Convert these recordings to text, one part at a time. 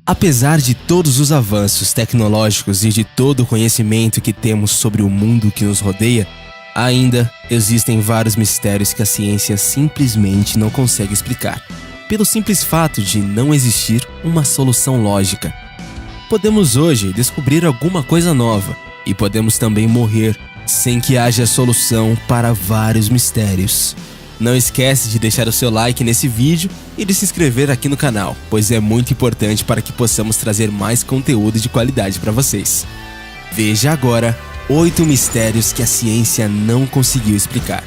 Apesar de todos os avanços tecnológicos e de todo o conhecimento que temos sobre o mundo que nos rodeia, ainda existem vários mistérios que a ciência simplesmente não consegue explicar, pelo simples fato de não existir uma solução lógica. Podemos hoje descobrir alguma coisa nova e podemos também morrer sem que haja solução para vários mistérios. Não esquece de deixar o seu like nesse vídeo e de se inscrever aqui no canal, pois é muito importante para que possamos trazer mais conteúdo de qualidade para vocês. Veja agora 8 mistérios que a ciência não conseguiu explicar.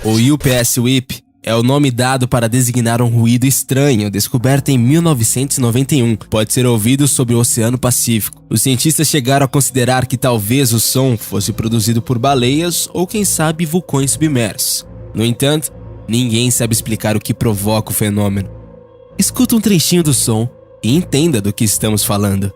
O UPS Whip é o nome dado para designar um ruído estranho descoberto em 1991. Pode ser ouvido sobre o Oceano Pacífico. Os cientistas chegaram a considerar que talvez o som fosse produzido por baleias ou, quem sabe, vulcões submersos. No entanto, ninguém sabe explicar o que provoca o fenômeno. Escuta um trechinho do som e entenda do que estamos falando.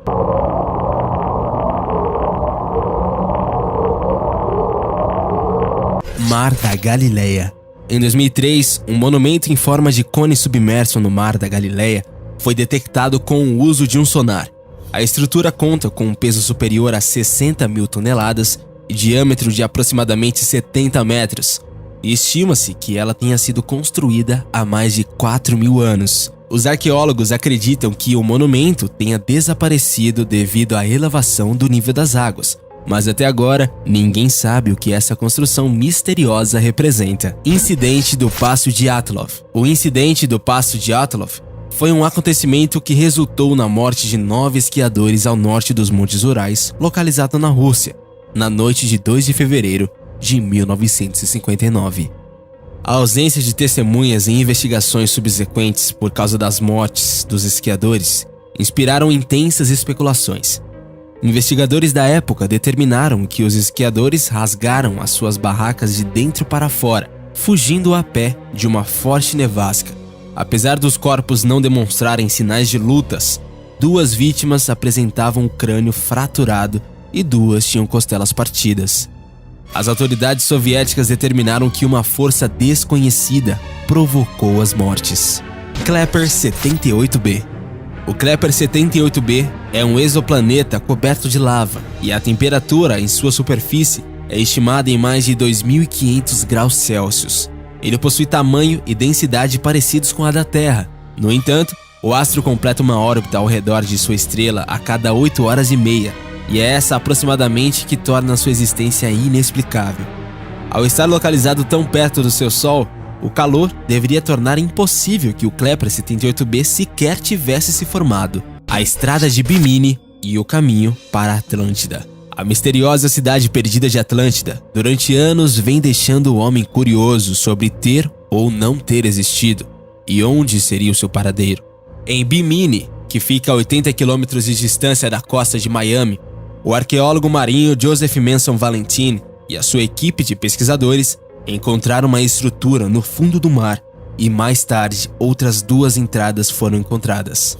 Mar da Galileia. Em 2003, um monumento em forma de cone submerso no Mar da Galileia foi detectado com o uso de um sonar. A estrutura conta com um peso superior a 60 mil toneladas e diâmetro de aproximadamente 70 metros, e estima-se que ela tenha sido construída há mais de 4.000 anos. Os arqueólogos acreditam que o monumento tenha desaparecido devido à elevação do nível das águas, mas até agora, ninguém sabe o que essa construção misteriosa representa. Incidente do Passo Dyatlov. O incidente do Passo Dyatlov foi um acontecimento que resultou na morte de 9 esquiadores ao norte dos Montes Urais, localizado na Rússia, na noite de 2 de fevereiro de 1959. A ausência de testemunhas em investigações subsequentes por causa das mortes dos esquiadores inspiraram intensas especulações. Investigadores da época determinaram que os esquiadores rasgaram as suas barracas de dentro para fora, fugindo a pé de uma forte nevasca. Apesar dos corpos não demonstrarem sinais de lutas, 2 vítimas apresentavam o crânio fraturado e 2 tinham costelas partidas. As autoridades soviéticas determinaram que uma força desconhecida provocou as mortes. Kepler 78b. O Kepler 78b é um exoplaneta coberto de lava e a temperatura em sua superfície é estimada em mais de 2.500 graus Celsius. Ele possui tamanho e densidade parecidos com a da Terra. No entanto, o astro completa uma órbita ao redor de sua estrela a cada 8 horas e meia, e é essa aproximadamente que torna sua existência inexplicável. Ao estar localizado tão perto do seu Sol, o calor deveria tornar impossível que o Kepler 78b sequer tivesse se formado. A estrada de Bimini e o caminho para a Atlântida. A misteriosa cidade perdida de Atlântida, durante anos vem deixando o homem curioso sobre ter ou não ter existido e onde seria o seu paradeiro. Em Bimini, que fica a 80 km de distância da costa de Miami, o arqueólogo marinho Joseph Manson Valentin e a sua equipe de pesquisadores encontraram uma estrutura no fundo do mar e mais tarde outras 2 entradas foram encontradas,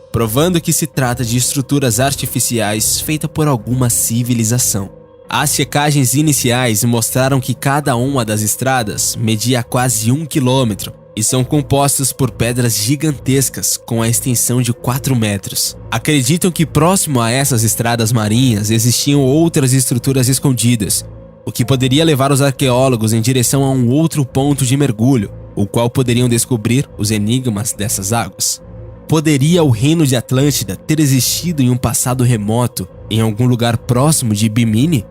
provando que se trata de estruturas artificiais feitas por alguma civilização. As checagens iniciais mostraram que cada uma das estradas media quase 1 quilômetro e são compostas por pedras gigantescas com a extensão de 4 metros. Acreditam que próximo a essas estradas marinhas existiam outras estruturas escondidas, o que poderia levar os arqueólogos em direção a um outro ponto de mergulho, o qual poderiam descobrir os enigmas dessas águas. Poderia o reino de Atlântida ter existido em um passado remoto, em algum lugar próximo de Bimini?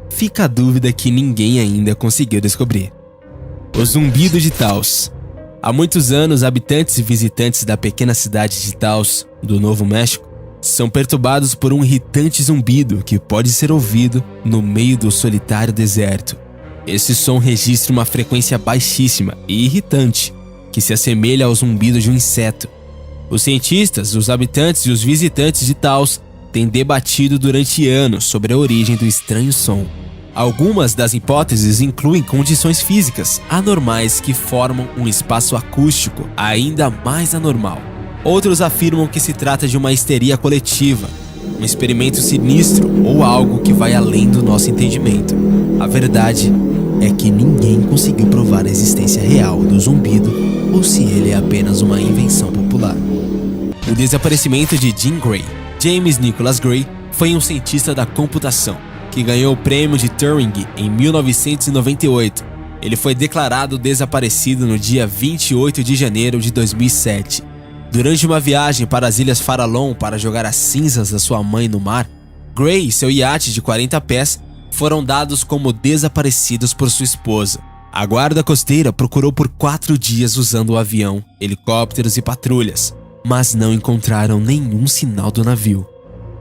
Fica a dúvida que ninguém ainda conseguiu descobrir. O zumbido de Taos. Há muitos anos, habitantes e visitantes da pequena cidade de Taos, do Novo México, são perturbados por um irritante zumbido que pode ser ouvido no meio do solitário deserto. Esse som registra uma frequência baixíssima e irritante, que se assemelha ao zumbido de um inseto. Os cientistas, os habitantes e os visitantes de Taos têm debatido durante anos sobre a origem do estranho som. Algumas das hipóteses incluem condições físicas anormais que formam um espaço acústico ainda mais anormal. Outros afirmam que se trata de uma histeria coletiva, um experimento sinistro ou algo que vai além do nosso entendimento. A verdade é que ninguém conseguiu provar a existência real do zumbido ou se ele é apenas uma invenção popular. O desaparecimento de Jean Grey. James Nicholas Grey foi um cientista da computação que ganhou o prêmio de Turing em 1998. Ele foi declarado desaparecido no dia 28 de janeiro de 2007. Durante uma viagem para as Ilhas Farallon para jogar as cinzas da sua mãe no mar, Grey e seu iate de 40 pés foram dados como desaparecidos por sua esposa. A guarda costeira procurou por 4 dias usando o avião, helicópteros e patrulhas, mas não encontraram nenhum sinal do navio.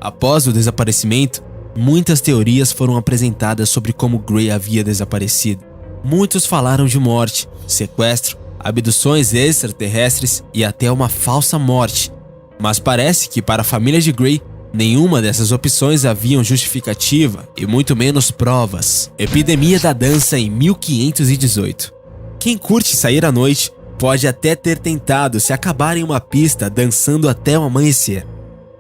Após o desaparecimento, muitas teorias foram apresentadas sobre como Grey havia desaparecido. Muitos falaram de morte, sequestro, abduções extraterrestres e até uma falsa morte. Mas parece que para a família de Grey, nenhuma dessas opções haviam justificativa e muito menos provas. Epidemia da dança em 1518. Quem curte sair à noite pode até ter tentado se acabar em uma pista dançando até o amanhecer.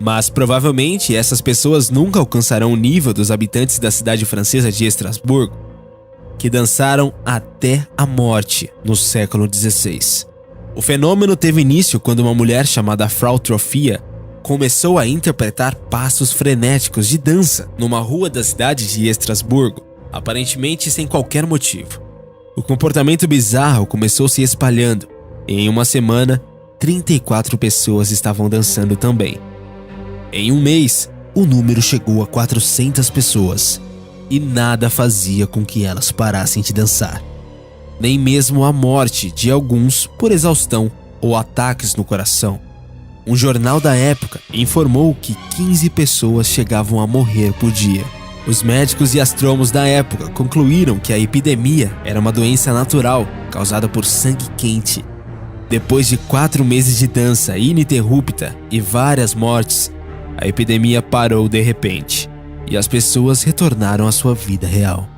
Mas provavelmente essas pessoas nunca alcançarão o nível dos habitantes da cidade francesa de Estrasburgo, que dançaram até a morte no século XVI. O fenômeno teve início quando uma mulher chamada Frau Troffea começou a interpretar passos frenéticos de dança numa rua da cidade de Estrasburgo, aparentemente sem qualquer motivo. O comportamento bizarro começou se espalhando, e em uma semana, 34 pessoas estavam dançando também. Em um mês, o número chegou a 400 pessoas, e nada fazia com que elas parassem de dançar. Nem mesmo a morte de alguns por exaustão ou ataques no coração. Um jornal da época informou que 15 pessoas chegavam a morrer por dia. Os médicos e astrônomos da época concluíram que a epidemia era uma doença natural causada por sangue quente. Depois de 4 meses de dança ininterrupta e várias mortes, a epidemia parou de repente e as pessoas retornaram à sua vida real.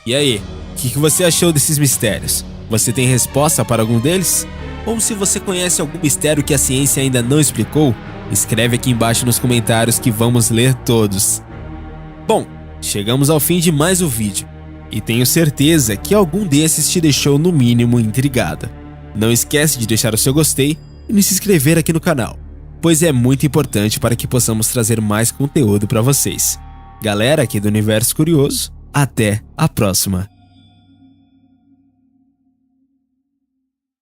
E aí, o que você achou desses mistérios? Você tem resposta para algum deles? Ou se você conhece algum mistério que a ciência ainda não explicou, escreve aqui embaixo nos comentários que vamos ler todos. Bom, chegamos ao fim de mais um vídeo, e tenho certeza que algum desses te deixou no mínimo intrigado. Não esquece de deixar o seu gostei e de se inscrever aqui no canal, pois é muito importante para que possamos trazer mais conteúdo para vocês. Galera aqui do Universo Curioso, até a próxima!